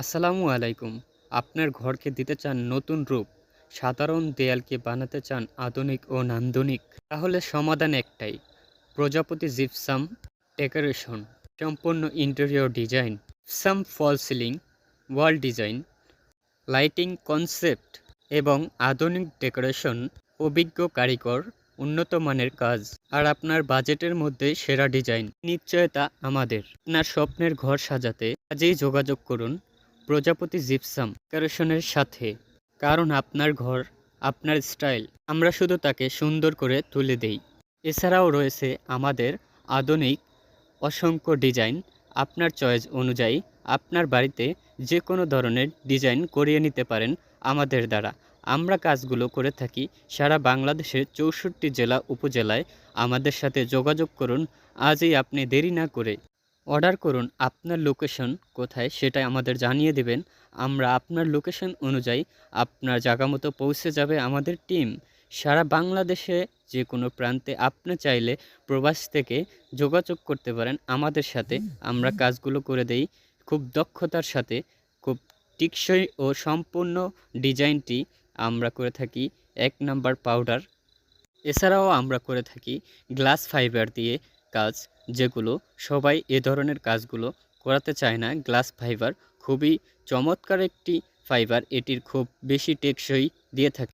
আসসালামু আলাইকুম। আপনার ঘরকে দিতে চান নতুন রূপ, সাধারণ দেয়ালকে বানাতে চান আধুনিক ও নান্দনিক? তাহলে সমাধান একটাই, প্রজাপতি জিপসাম ডেকোরেশন। সম্পূর্ণ interior design, gypsum false ceiling, wall design, lighting concept এবং আধুনিক ডেকোরেশন। অভিজ্ঞ কারিগর, উন্নত মানের কাজ, আর আপনার বাজেটের মধ্যে সেরা ডিজাইন। নিশ্চয়তা আমাদের। আপনার স্বপ্নের ঘর সাজাতে আজই যোগাযোগ করুন প্রজাপতি জিপসাম ডেকোরেশনের সাথে। কারণ আপনার ঘর, আপনার স্টাইল, আমরা শুধু তাকে সুন্দর করে তুলে দেই। এছাড়াও রয়েছে আমাদের আধুনিক অসংখ্য ডিজাইন। আপনার চয়েস অনুযায়ী আপনার বাড়িতে যে কোনো ধরনের ডিজাইন করিয়ে নিতে পারেন আমাদের দ্বারা। আমরা কাজগুলো করে থাকি সারা বাংলাদেশের ৬৪ জেলা উপজেলায়। আমাদের সাথে যোগাযোগ করুন আজই, আপনি দেরি না করে অর্ডার করুন। আপনার লোকেশন কোথায় সেটা আমাদের জানিয়ে দেবেন। আমরা আপনার লোকেশন অনুযায়ী আপনার জায়গা মতো পৌঁছে যাবে আমাদের টিম। সারা বাংলাদেশে যে কোনো প্রান্তে আপনি চাইলে প্রবাস থেকে যোগাযোগ করতে পারেন আমাদের সাথে। আমরা কাজগুলো করে দেই খুব দক্ষতার সাথে, খুব টেকসই ও সম্পূর্ণ ডিজাইনটি আমরা করে থাকি ১ নাম্বার পাউডার। এছাড়াও আমরা করে থাকি গ্লাস ফাইবার দিয়ে কাজ, যেগুলো সবাই এ ধরনের কাজগুলো করাতে চায় না। গ্লাস ফাইবার খুবই চমৎকার একটি ফাইবার, এটির খুব বেশি টেকসই দিয়ে থাকে।